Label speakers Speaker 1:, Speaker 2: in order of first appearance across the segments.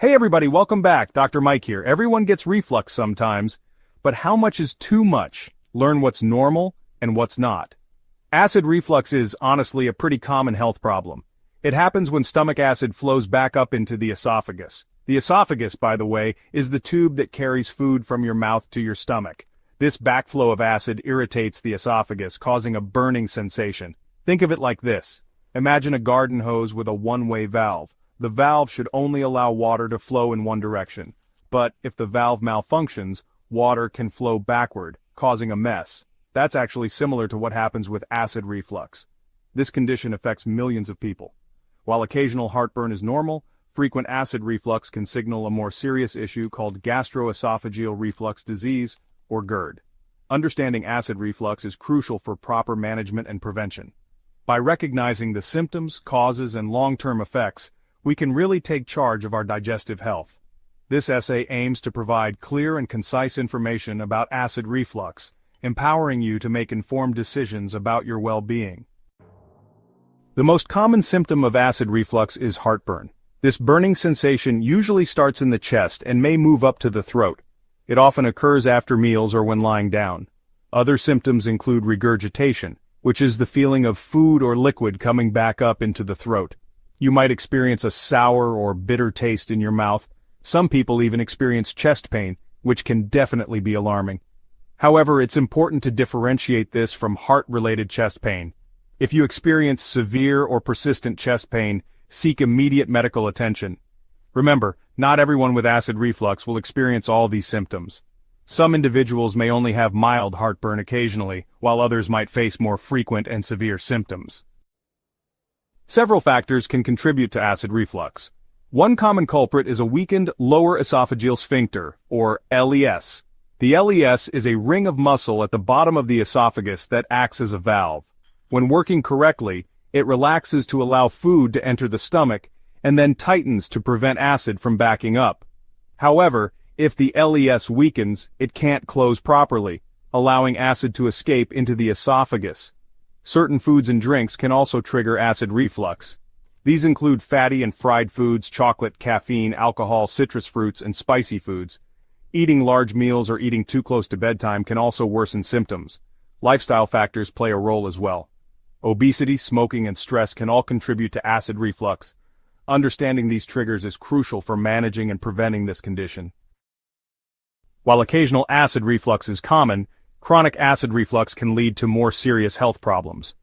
Speaker 1: Hey everybody, welcome back. Dr. Mike here. Everyone gets reflux sometimes, but how much is too much? Learn what's normal and what's not. Acid reflux is, honestly, a pretty common health problem. It happens when stomach acid flows back up into the esophagus. The esophagus, by the way, is the tube that carries food from your mouth to your stomach. This backflow of acid irritates the esophagus, causing a burning sensation. Think of it like this. Imagine a garden hose with a one-way valve. The valve should only allow water to flow in one direction. But if the valve malfunctions, water can flow backward, causing a mess. That's actually similar to what happens with acid reflux. This condition affects millions of people. While occasional heartburn is normal, frequent acid reflux can signal a more serious issue called gastroesophageal reflux disease, or GERD. Understanding acid reflux is crucial for proper management and prevention. By recognizing the symptoms, causes, and long-term effects, we can really take charge of our digestive health. This essay aims to provide clear and concise information about acid reflux, empowering you to make informed decisions about your well-being. The most common symptom of acid reflux is heartburn. This burning sensation usually starts in the chest and may move up to the throat. It often occurs after meals or when lying down. Other symptoms include regurgitation, which is the feeling of food or liquid coming back up into the throat. You might experience a sour or bitter taste in your mouth. Some people even experience chest pain, which can definitely be alarming. However, it's important to differentiate this from heart-related chest pain. If you experience severe or persistent chest pain, seek immediate medical attention. Remember, not everyone with acid reflux will experience all these symptoms. Some individuals may only have mild heartburn occasionally, while others might face more frequent and severe symptoms. Several factors can contribute to acid reflux. One common culprit is a weakened lower esophageal sphincter, or LES. The LES is a ring of muscle at the bottom of the esophagus that acts as a valve. When working correctly, it relaxes to allow food to enter the stomach, and then tightens to prevent acid from backing up. However, if the LES weakens, it can't close properly, allowing acid to escape into the esophagus. Certain foods and drinks can also trigger acid reflux. These include fatty and fried foods, chocolate, caffeine, alcohol, citrus fruits, and spicy foods. Eating large meals or eating too close to bedtime can also worsen symptoms. Lifestyle factors play a role as well. Obesity, smoking, and stress can all contribute to acid reflux. Understanding these triggers is crucial for managing and preventing this condition. While occasional acid reflux is common, chronic acid reflux can lead to more serious health problems.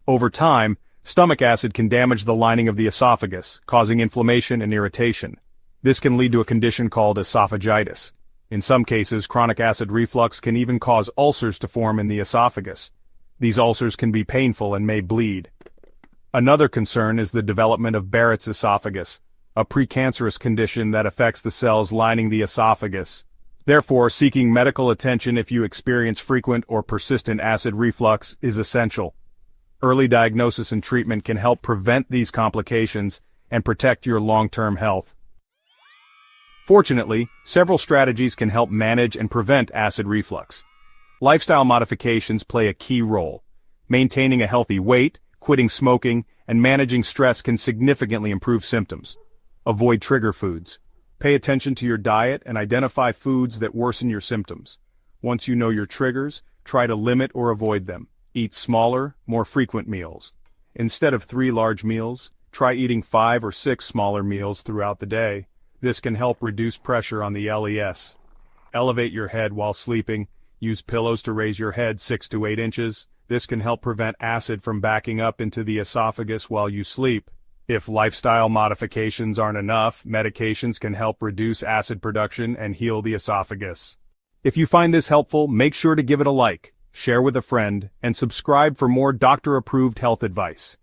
Speaker 1: Over time, stomach acid can damage the lining of the esophagus, causing inflammation and irritation. This can lead to a condition called esophagitis. In some cases, chronic acid reflux can even cause ulcers to form in the esophagus. These ulcers can be painful and may bleed. Another concern is the development of Barrett's esophagus, a precancerous condition that affects the cells lining the esophagus. Therefore, seeking medical attention if you experience frequent or persistent acid reflux is essential. Early diagnosis and treatment can help prevent these complications and protect your long-term health. Fortunately, several strategies can help manage and prevent acid reflux. Lifestyle modifications play a key role. Maintaining a healthy weight, quitting smoking, and managing stress can significantly improve symptoms. Avoid trigger foods. Pay attention to your diet and identify foods that worsen your symptoms. Once you know your triggers, try to limit or avoid them. Eat smaller, more frequent meals. Instead of 3 large meals, try eating 5 or 6 smaller meals throughout the day. This can help reduce pressure on the LES. Elevate your head while sleeping. Use pillows to raise your head 6 to 8 inches. This can help prevent acid from backing up into the esophagus while you sleep. If lifestyle modifications aren't enough, medications can help reduce acid production and heal the esophagus. If you find this helpful, make sure to give it a like, share with a friend, and subscribe for more doctor-approved health advice.